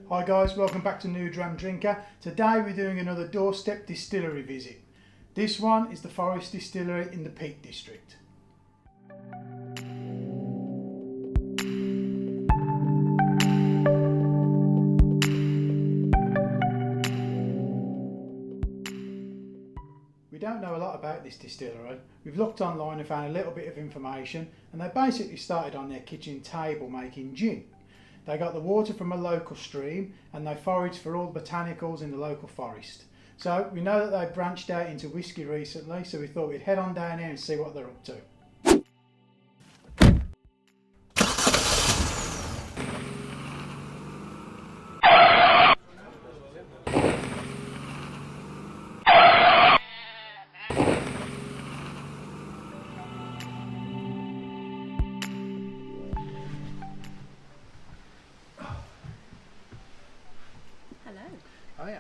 Hi guys, welcome back to New Dram Drinker. Today we're doing another Door Step Distillery visit. This one is the Forest Distillery in the Peak District. We don't know a lot about this distillery. We've looked online and found a little bit of information, and they basically started on their kitchen table making gin. They got the water from a local stream and they foraged for all the botanicals in the local forest. So we know that they've branched out into whisky recently, so we thought we'd head on down here and see what they're up to. Oh yeah.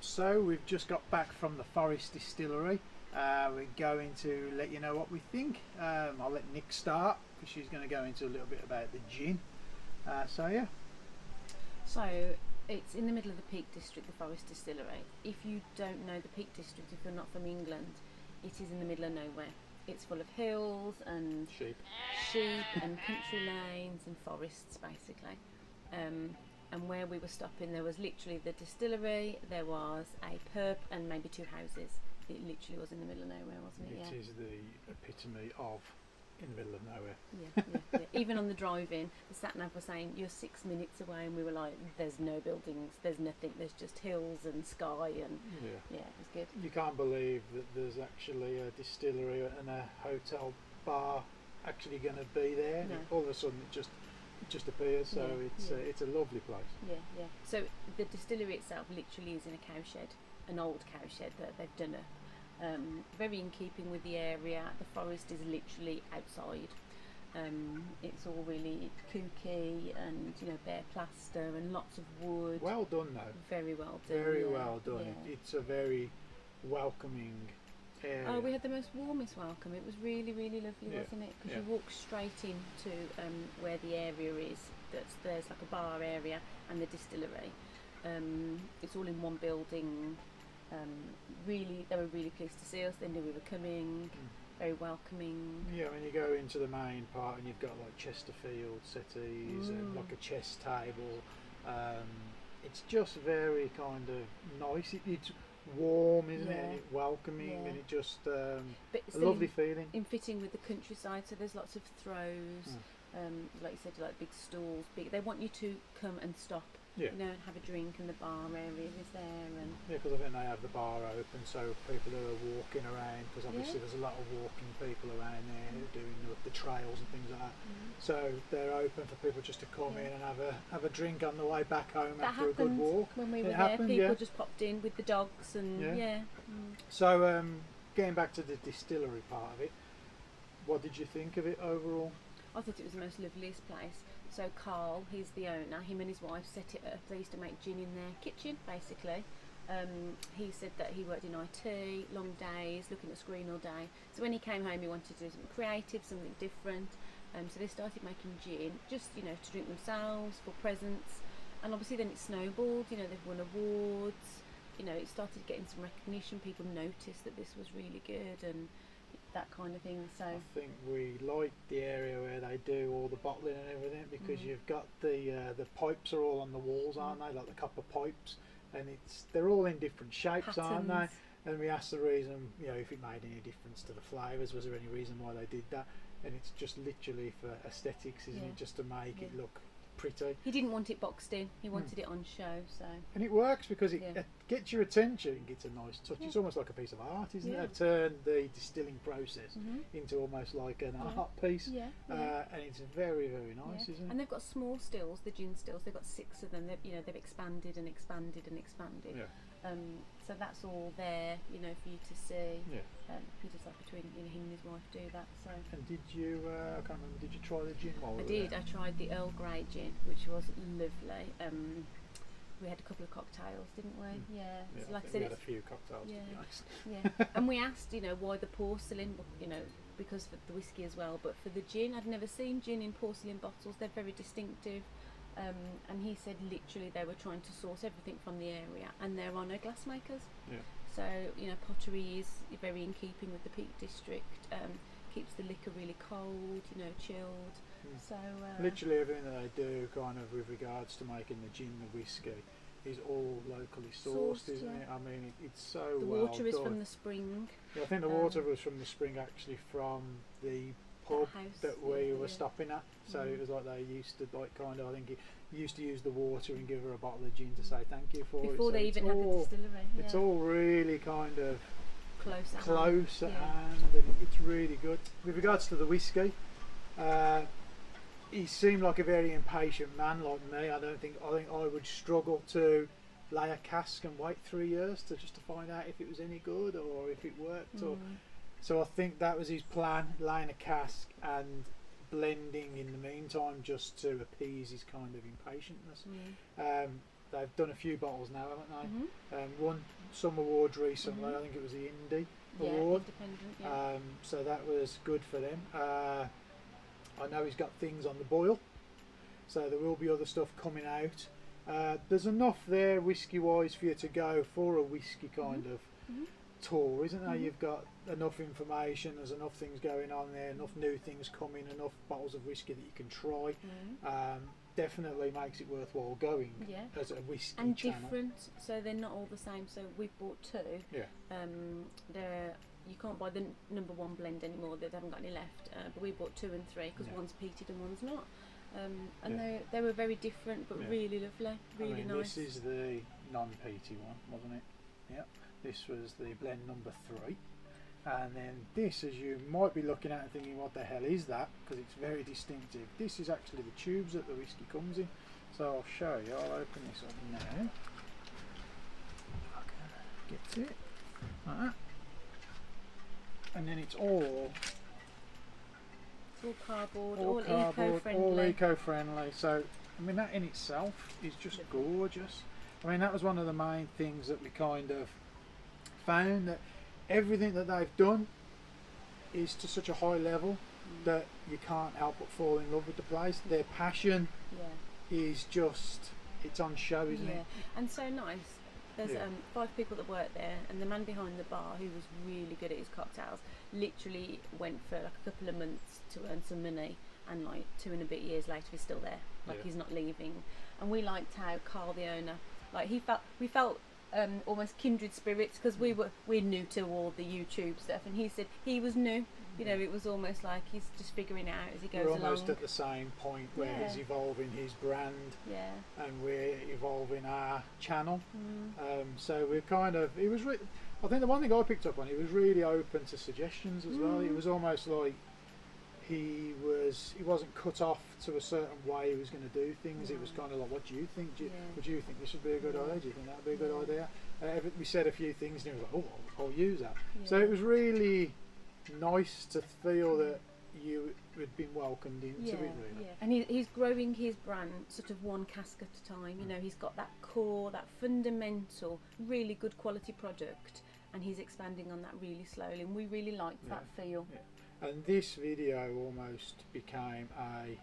So we've just got back from the Forest Distillery. We're going to let you know what we think. I'll let Nick start because she's going to go into a little bit about the gin. So yeah. So it's in the middle of the Peak District, the Forest Distillery. If you don't know the Peak District, if you're not from England, it is in the middle of nowhere. It's full of hills and Sheep and country lanes and forests basically. And where we were stopping, there was literally the distillery, there was a pub and maybe two houses. It literally was in the middle of nowhere, wasn't it? It is the epitome of in the middle of nowhere. Yeah. Even on the drive-in, the sat-nav was saying you're 6 minutes away, and we were like, there's no buildings, there's nothing, there's just hills and sky, and yeah, it was good. You can't believe that there's actually a distillery and a hotel bar actually going to be there. No. All of a sudden it just appears, so it's a lovely place. Yeah. So the distillery itself literally is in a cowshed, an old cowshed that they've done very in keeping with the area. The forest is literally outside. It's all really kooky and bare plaster and lots of wood. Well done though. Very well done. Very well done. Yeah. It's a very welcoming area. Oh, we had the most warmest welcome. It was really, really lovely, wasn't it? Because you walk straight into where the area is. There's like a bar area and the distillery. It's all in one building. Really, they were really pleased to see us. They knew we were coming. Very welcoming. Yeah, when you go into the main part and you've got like Chesterfield settees and like a chess table. It's just very kind of nice. It's warm, isn't it? And it's welcoming, and it just a lovely feeling. In fitting with the countryside, so there's lots of throws. Like you said, like big stalls. They want you to come and stop. And have a drink, and the bar area is there. And because I think they have the bar open, so people who are walking around, because obviously there's a lot of walking people around there doing the trails and things like that. So they're open for people just to come in and have a drink on the way back home after a good walk. When we were there, people just popped in with the dogs and So getting back to the distillery part of it, what did you think of it overall? I thought it was the most loveliest place. So Carl, he's the owner, him and his wife set it up. They used to make gin in their kitchen, basically. He said that he worked in IT, long days, looking at a screen all day. So when he came home, he wanted to do something creative, something different. So they started making gin, just, to drink themselves, for presents. And obviously then it snowballed, they've won awards. It started getting some recognition. People noticed that this was really good and that kind of thing. So I think we like the area where they do all the bottling and everything, because you've got the pipes are all on the walls, aren't they? Like the copper pipes, and they're all in different shapes, aren't they? And we asked the reason, if it made any difference to the flavours. Was there any reason why they did that? And it's just literally for aesthetics, isn't it? Just to make it look pretty. He didn't want it boxed in. He wanted it on show. So and it works because it gets your attention. It's a nice touch. It's almost like a piece of art, isn't it? Turn the distilling process into almost like an art piece. And it's very, very nice, isn't it? And they've got small stills, the gin stills. They've got 6 of them. They've expanded and expanded and expanded. So that's all there, for you to see. He just like between him and his wife do that. So. And did you? I can't remember. Did you try the gin while we were did. there? I tried the Earl Grey gin, which was lovely. We had a couple of cocktails, didn't we? So like I said, we had a few cocktails. To be honest. And we asked, why the porcelain? Because for the whiskey as well, but for the gin, I'd never seen gin in porcelain bottles. They're very distinctive. And he said literally they were trying to source everything from the area, and there are no glassmakers. Yeah. So pottery is very in keeping with the Peak District. Keeps the liquor really cold, chilled. So literally everything that they do, kind of with regards to making the gin, the whiskey, is all locally sourced, isn't it? I mean, it's so the well water is done. from the spring. Yeah, I think the water was from the spring, actually, from the pub that we were stopping at. So it was like they used to I think he used to use the water and give her a bottle of gin to say thank you for it. Before they even had the distillery. It's all really kind of close at hand, and it's really good. With regards to the whiskey, he seemed like a very impatient man like me. I think I would struggle to lay a cask and wait 3 years to find out if it was any good or if it worked. So I think that was his plan, laying a cask and blending in the meantime, just to appease his kind of impatientness. They've done a few bottles now, haven't they? Won some awards recently. I think it was the Indie Award. Independent, so that was good for them. I know he's got things on the boil, so there will be other stuff coming out. There's enough there whiskey wise for you to go for a whiskey kind of tour, isn't there? You've got enough information, there's enough things going on there, enough new things coming, enough bottles of whiskey that you can try. Definitely makes it worthwhile going as a whiskey and channel. Different, so they're not all the same. So we've bought two. You can't buy the number one blend anymore, they haven't got any left, but we bought 2 and 3 because one's peated and one's not. They were very different, but really lovely, really nice. This is the non-peaty one, wasn't it? Yep. This was the blend number 3, and then this, as you might be looking at and thinking, what the hell is that? Because it's very distinctive. This is actually the tubes that the whiskey comes in. So I'll show you. I'll open this up now. If I can get to it. Like that. And then it's all cardboard, all eco-friendly. All eco-friendly. So I mean, that in itself is just gorgeous. I mean, that was one of the main things that we kind of found, that everything that they've done is to such a high level that you can't help but fall in love with the place. Their passion is just, it's on show, isn't it? And so nice. There's 5 people that work there, and the man behind the bar, who was really good at his cocktails, literally went for like a couple of months to earn some money, and like 2 and a bit years later he's still there, he's not leaving. And we liked how Carl, the owner, like we felt almost kindred spirits, because we're new to all the YouTube stuff, and he said he was new. It was almost like he's just figuring out as he goes along. We're almost at the same point where he's evolving his brand, and we're evolving our channel. So we're kind of, I think the one thing I picked up on, he was really open to suggestions as well. It was almost like he wasn't cut off to a certain way he was going to do things. It was kind of like, what do you think? Would you think this would be a good idea? Do you think that would be a good idea? We said a few things, and he was like, oh, I'll use that. So it was really nice to feel that you had been welcomed into it, really. And he's growing his brand sort of one cask at a time. He's got that core, that fundamental, really good quality product, and he's expanding on that really slowly, and we really liked that feel. And this video almost became a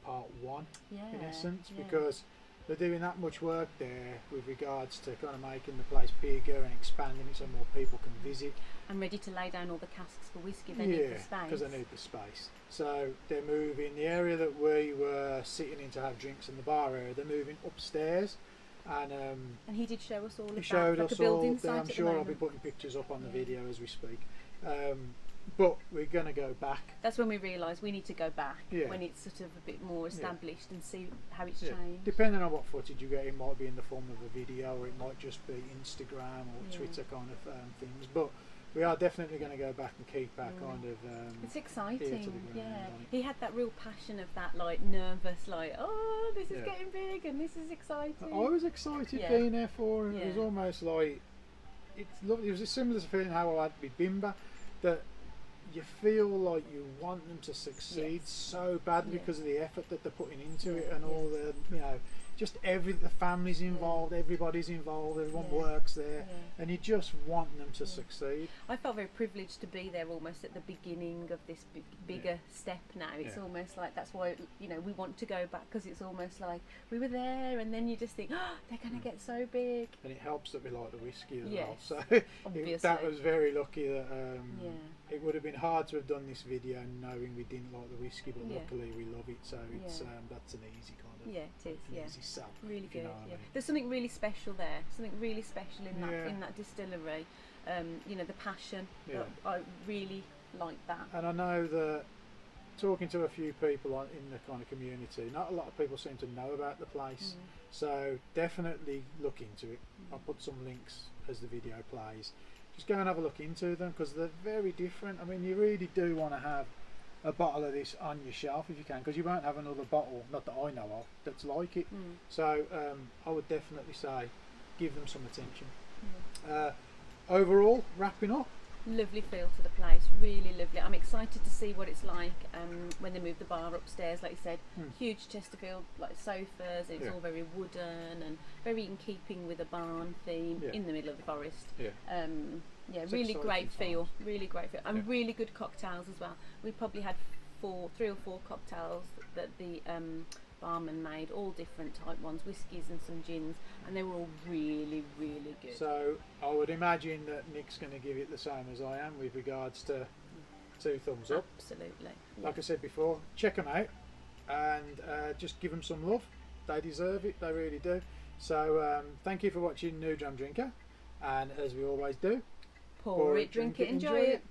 part 1 in essence, because they're doing that much work there with regards to kind of making the place bigger and expanding it so more people can visit. And ready to lay down all the casks for whiskey, they need the space. Because they need the space. So they're moving the area that we were sitting in to have drinks in the bar area, they're moving upstairs. And he did show us all of that. He showed like us a building all. Site I'm sure I'll be putting pictures up on the video as we speak. But we're going to go back. That's when we realised we need to go back, when it's sort of a bit more established, and see how it's changed. Depending on what footage you get, it might be in the form of a video, or it might just be Instagram or Twitter kind of things. But we are definitely going to go back and keep our kind of it's exciting. ear to the ground on it. He had that real passion of that, like nervous, like, oh, this is getting big and this is exciting. I was excited being there for him. It was almost like, it's lovely. It was a similar feeling how I had with Bimba, that you feel like you want them to succeed so badly because of the effort that they're putting into it, and all the, you know, just the family's involved, everybody's involved, everyone works there, and you just want them to succeed. I felt very privileged to be there almost at the beginning of this bigger step now. It's almost like that's why, you know, we want to go back, because it's almost like we were there, and then you just think, oh, they're going to get so big. And it helps that we like the whiskey as well. So obviously. that was very lucky that it would have been hard to have done this video knowing we didn't like the whiskey, but luckily we love it, so it's that's an easy kind of easy sell. Really good. You know what I mean. There's something really special there. Something really special in that distillery. You know, the passion. I really like that. And I know that talking to a few people in the kind of community, not a lot of people seem to know about the place. So definitely look into it. I'll put some links as the video plays. Just go and have a look into them, because they're very different. I mean, you really do want to have a bottle of this on your shelf if you can, because you won't have another bottle, not that I know of, that's like it. So I would definitely say give them some attention. Overall, wrapping up, lovely feel to the place, really lovely. I'm excited to see what it's like when they move the bar upstairs. Like you said, huge Chesterfield like sofas, and it's all very wooden and very in keeping with a barn theme in the middle of the forest. Really great feel, and really good cocktails as well. We probably had 3 or 4 cocktails that the barman made, all different type ones, whiskies and some gins, and they were all really, really good. So I would imagine that Nick's going to give it the same as I am with regards to 2 thumbs up. Absolutely. Like I said before, check them out and just give them some love. They deserve it, they really do. So thank you for watching New Dram Drinker, and as we always do, pour it, drink it, enjoy it.